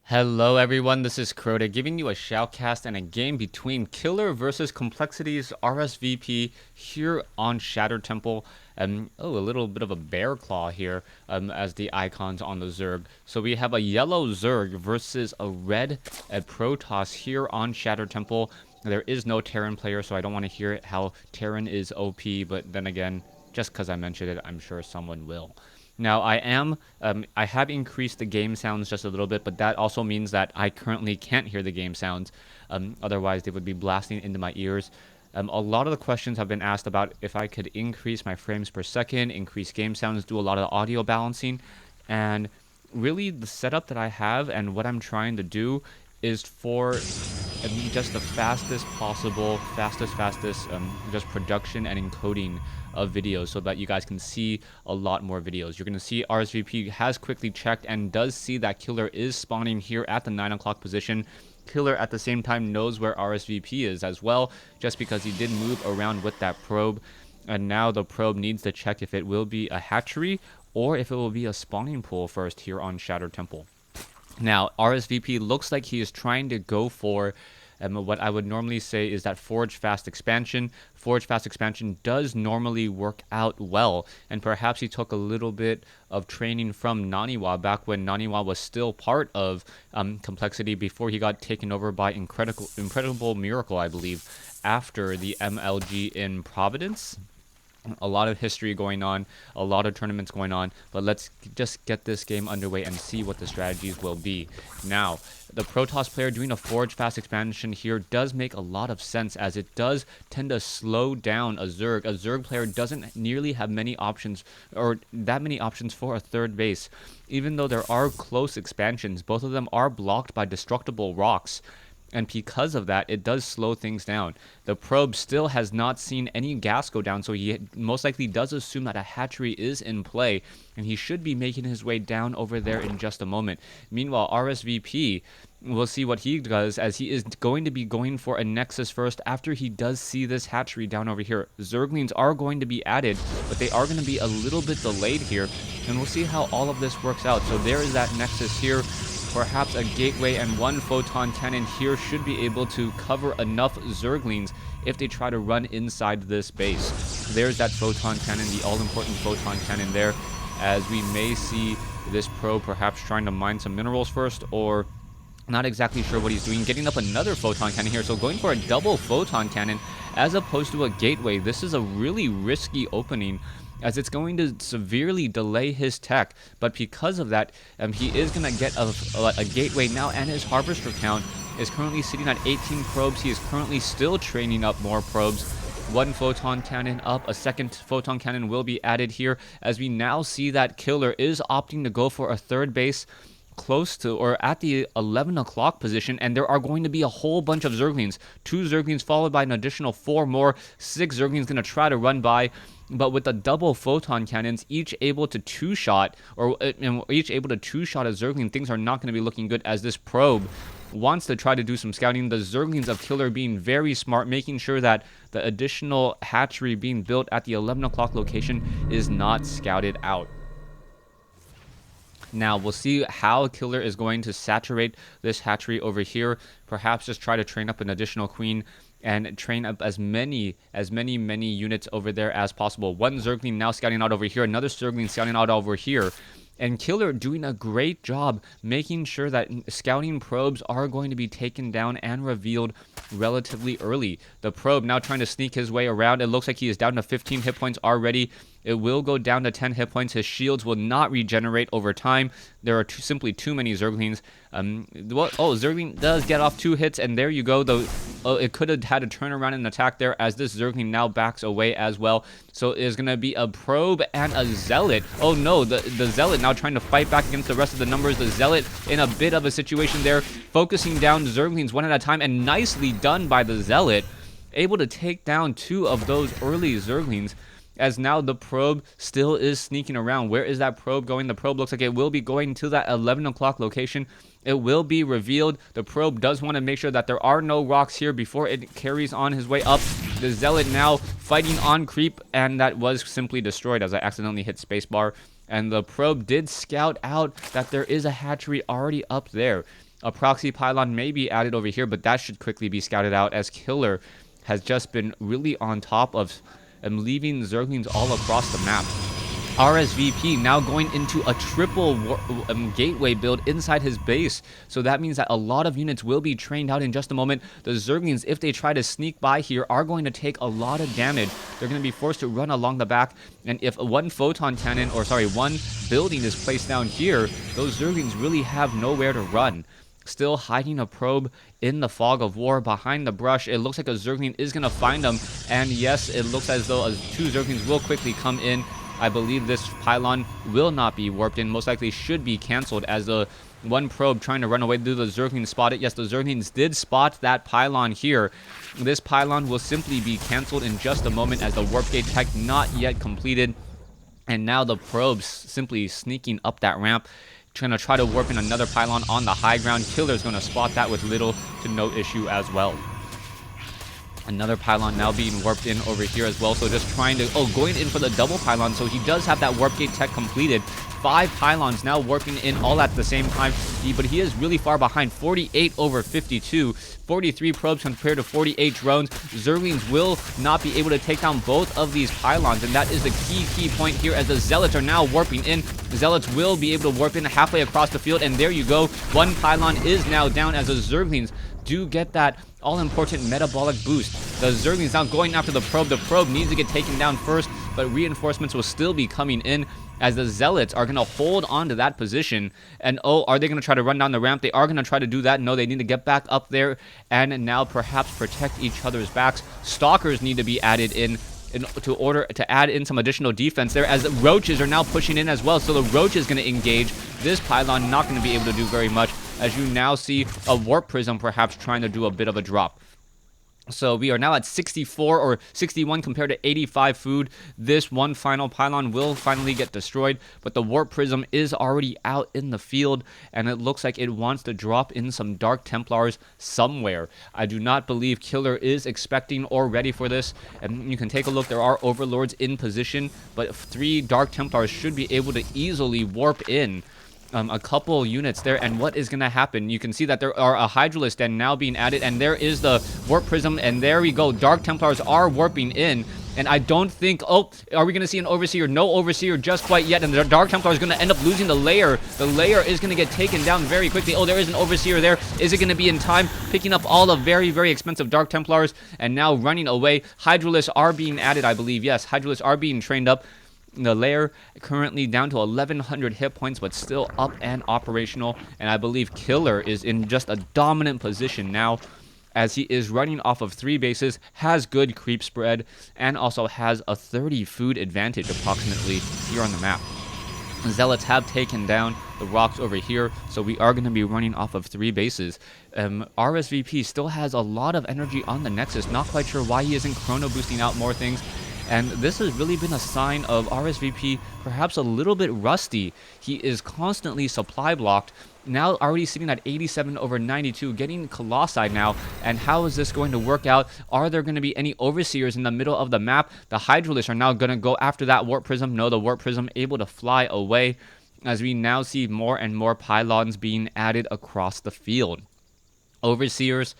Hello everyone, this is Crota giving you a shoutcast and a game between Killer versus Complexity's RSVP here on Shattered Temple. A little bit of a bear claw here as the icons on the Zerg. So we have a yellow Zerg versus a red Protoss here on Shattered Temple. There is no Terran player, so I don't want to hear how Terran is OP, but then again, just because I mentioned it, I'm sure someone will. Now I have increased the game sounds just a little bit, but that also means that I currently can't hear the game sounds. Otherwise, they would be blasting into my ears. A lot of the questions have been asked about if I could increase my frames per second, increase game sounds, do a lot of audio balancing, and really the setup that I have and what I'm trying to do is for just the fastest possible, just production and encoding of videos so that you guys can see a lot more videos. You're going to see RSVP has quickly checked and does see that Killer is spawning here at the 9 o'clock position. Killer at the same time knows where RSVP is as well, just because he did move around with that probe. And now the probe needs to check if it will be a hatchery or if it will be a spawning pool first here on Shattered Temple. Now, RSVP looks like he is trying to go for what I would normally say is that Forge Fast Expansion. Forge Fast Expansion does normally work out well, and perhaps he took a little bit of training from Naniwa back when Naniwa was still part of Complexity before he got taken over by Incredible Miracle, I believe, after the MLG in Providence. A lot of history going on, a lot of tournaments going on, but let's just get this game underway and see what the strategies will be. Now, the Protoss player doing a Forge Fast Expansion here does make a lot of sense, as it does tend to slow down a Zerg. A Zerg player doesn't nearly have many options, or that many options for a third base. Even though there are close expansions, both of them are blocked by destructible rocks. And because of that, it does slow things down. The probe still has not seen any gas go down, so he most likely does assume that a hatchery is in play, and he should be making his way down over there in just a moment. Meanwhile, RSVP, we'll see what he does, as he is going to be going for a Nexus first after he does see this hatchery down over here. Zerglings are going to be added, but they are going to be a little bit delayed here, and we'll see how all of this works out. So there is that Nexus here. Perhaps a gateway and one photon cannon here should be able to cover enough Zerglings if they try to run inside this base. There's that photon cannon, the all-important photon cannon there, as we may see this pro perhaps trying to mine some minerals first, or not exactly sure what he's doing. Getting up another photon cannon here, so going for a double photon cannon as opposed to a gateway. This is a really risky opening, as it's going to severely delay his tech, but because of that, he is going to get a gateway now, and his harvester count is currently sitting at 18 probes. He is currently still training up more probes. One photon cannon up, a second photon cannon will be added here, as we now see that Killer is opting to go for a third base close to or at the 11 o'clock position, and there are going to be a whole bunch of Zerglings. 2 Zerglings followed by an additional 4 more. 6 Zerglings going to try to run by, but with the double photon cannons, each able to two-shot a Zergling, things are not going to be looking good, as this probe wants to try to do some scouting. The Zerglings of Killer being very smart, making sure that the additional hatchery being built at the 11 o'clock location is not scouted out. Now, we'll see how Killer is going to saturate this hatchery over here. Perhaps just try to train up an additional queen and train up as many units over there as possible. One Zergling now scouting out over here, another Zergling scouting out over here. And Killer doing a great job making sure that scouting probes are going to be taken down and revealed relatively early. The probe now trying to sneak his way around. It looks like he is down to 15 hit points already. It will go down to 10 hit points. His shields will not regenerate over time. There are simply too many Zerglings. Zergling does get off 2 hits, and there you go. It could have had a turnaround and attack there, as this Zergling now backs away as well. So there's going to be a probe and a Zealot. Oh no, the Zealot now trying to fight back against the rest of the numbers. The Zealot in a bit of a situation there, focusing down Zerglings one at a time, and nicely done by the Zealot. Able to take down 2 of those early Zerglings, as now the probe still is sneaking around. Where is that probe going? The probe looks like it will be going to that 11 o'clock location. It will be revealed. The probe does want to make sure that there are no rocks here before it carries on his way up. The Zealot now fighting on creep, and that was simply destroyed as I accidentally hit spacebar. And the probe did scout out that there is a hatchery already up there. A proxy pylon may be added over here, but that should quickly be scouted out, as Killer has just been really on top of leaving Zerglings all across the map. RSVP now going into a triple gateway build inside his base. So that means that a lot of units will be trained out in just a moment. The Zerglings, if they try to sneak by here, are going to take a lot of damage. They're going to be forced to run along the back. And if one photon cannon, or sorry, one building is placed down here, those Zerglings really have nowhere to run. Still hiding a probe in the fog of war behind the brush. It looks like a Zergling is going to find them. And yes, it looks as though 2 Zerglings will quickly come in. I believe this pylon will not be warped in. Most likely should be canceled, as the one probe trying to run away. Do the Zerglings spot it? Yes, the Zerglings did spot that pylon here. This pylon will simply be canceled in just a moment, as the warp gate tech not yet completed. And now the probes simply sneaking up that ramp, trying to warp in another pylon on the high ground. Killer's going to spot that with little to no issue as well. Another pylon now being warped in over here as well. So just trying to, going in for the double pylon. So he does have that warp gate tech completed. 5 pylons now warping in all at the same time. But he is really far behind. 48 over 52. 43 probes compared to 48 drones. Zerglings will not be able to take down both of these pylons. And that is the key point here, as the Zealots are now warping in. Zealots will be able to warp in halfway across the field. And there you go. One pylon is now down, as the Zerglings do get that all-important metabolic boost. The Zerglings now going after the probe. The probe needs to get taken down first, but reinforcements will still be coming in, as the Zealots are going to hold on to that position. And are they going to try to run down the ramp? They are going to try to do that. No, they need to get back up there and now perhaps protect each other's backs. Stalkers need to be added in order to add in some additional defense there, as the Roaches are now pushing in as well. So the Roach is going to engage. This pylon not going to be able to do very much, as you now see a Warp Prism perhaps trying to do a bit of a drop. So we are now at 64 or 61 compared to 85 food. This one final pylon will finally get destroyed, but the Warp Prism is already out in the field, and it looks like it wants to drop in some Dark Templars somewhere. I do not believe Killer is expecting or ready for this, and you can take a look. There are Overlords in position, but 3 Dark Templars should be able to easily warp in a couple units there. And what is going to happen? You can see that there are a Hydralisk Den now being added, and there is the Warp Prism, and there we go. Dark Templars are warping in, and I don't think, are we going to see an Overseer? No Overseer just quite yet, and the Dark Templar is going to end up losing the layer. The layer is going to get taken down very quickly. There is an Overseer there. Is it going to be in time? Picking up all the very, very expensive Dark Templars, and now running away. Hydralisks are being added, I believe. Yes, Hydralisks are being trained up. The layer currently down to 1100 hit points, but still up and operational. And I believe Killer is in just a dominant position now, as he is running off of 3 bases, has good creep spread, and also has a 30 food advantage approximately here on the map. Zealots have taken down the rocks over here, so we are going to be running off of 3 bases. RSVP still has a lot of energy on the Nexus. Not quite sure why he isn't chrono boosting out more things. And this has really been a sign of RSVP perhaps a little bit rusty. He is constantly supply blocked. Now already sitting at 87 over 92, getting Colossi now. And how is this going to work out? Are there going to be any Overseers in the middle of the map? The Hydralisks are now going to go after that Warp Prism. No, the Warp Prism able to fly away, as we now see more and more pylons being added across the field. Overseers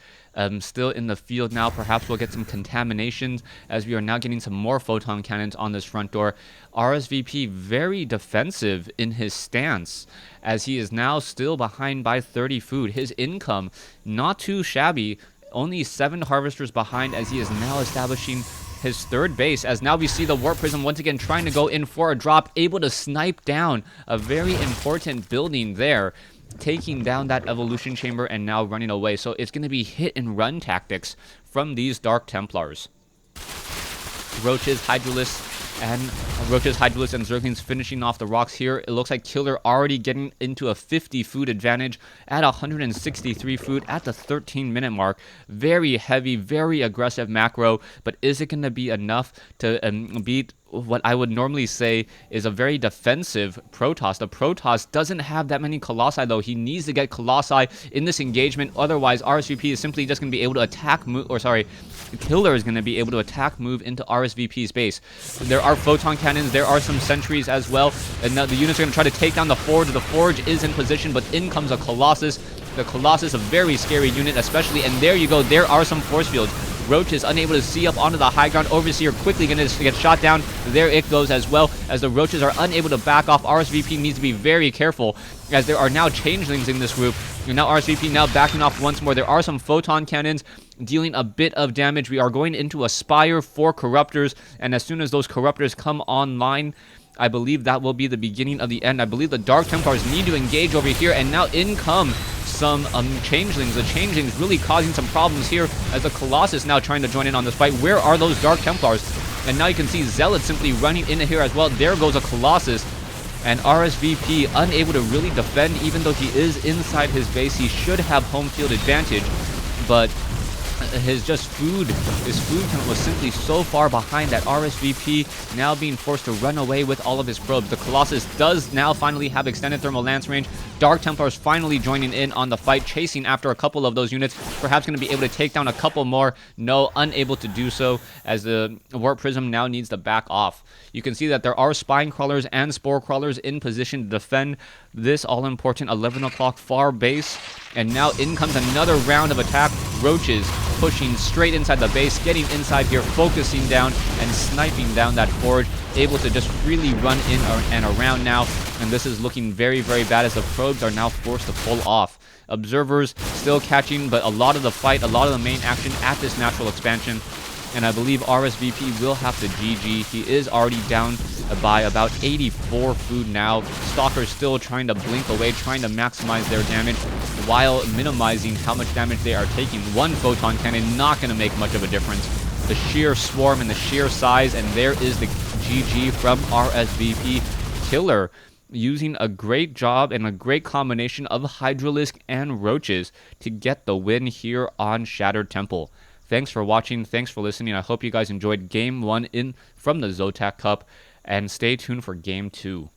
still in the field now. Perhaps we'll get some contaminations, as we are now getting some more photon cannons on this front door. RSVP very defensive in his stance, as he is now still behind by 30 food. His income not too shabby, only 7 harvesters behind, as he is now establishing his 3rd base, as now we see the Warp Prism once again trying to go in for a drop, able to snipe down a very important building there, taking down that evolution chamber and now running away. So it's going to be hit and run tactics from these Dark Templars. Roaches, Hydralisks, and Zerglings finishing off the rocks here. It looks like Killer already getting into a 50 food advantage at 163 food at the 13-minute mark. Very heavy, very aggressive macro, but is it going to be enough to beat what I would normally say is a very defensive Protoss? The Protoss doesn't have that many Colossi, though. He needs to get Colossi in this engagement. Otherwise, RSVP is simply just going to be able to attack, Killer is going to be able to attack, move into RSVP's base. There are photon cannons. There are some sentries as well. And now the units are going to try to take down the Forge. The Forge is in position, but in comes a Colossus. The Colossus, a very scary unit, especially, and there you go, there are some force fields. Roach is unable to see up onto the high ground. Overseer quickly going to get shot down. There it goes as well, as the Roaches are unable to back off. RSVP needs to be very careful, as there are now changelings in this group. And now RSVP now backing off once more. There are some photon cannons dealing a bit of damage. We are going into a Spire for Corruptors, and as soon as those Corruptors come online, I believe that will be the beginning of the end. I believe the Dark Templars need to engage over here, and now in come some changelings. The changelings really causing some problems here, as the Colossus now trying to join in on this fight. Where are those Dark Templars? And now you can see Zealot simply running into here as well. There goes a Colossus, and RSVP unable to really defend, even though he is inside his base. He should have home field advantage, but his food count was simply so far behind that RSVP now being forced to run away with all of his probes. The Colossus does now finally have extended thermal lance range. Dark Templars finally joining in on the fight, chasing after a couple of those units. Perhaps going to be able to take down a couple more. No, unable to do so, as the Warp Prism now needs to back off. You can see that there are Spine Crawlers and Spore Crawlers in position to defend this all-important 11 o'clock far base. And now in comes another round of attack. Roaches pushing straight inside the base, getting inside here, focusing down and sniping down that forge, able to just freely run in and around now. And this is looking very, very bad, as the probes are now forced to pull off. Observers still catching, but a lot of the fight, a lot of the main action at this natural expansion. And I believe RSVP will have to GG. He is already down by about 84 food now. Stalkers still trying to blink away, trying to maximize their damage while minimizing how much damage they are taking. One photon cannon not going to make much of a difference. The sheer swarm and the sheer size, and there is the GG from RSVP. Killer using a great job and a great combination of Hydralisk and Roaches to get the win here on Shattered Temple. Thanks for watching. Thanks for listening. I hope you guys enjoyed Game 1 from the Zotac Cup, and stay tuned for Game 2.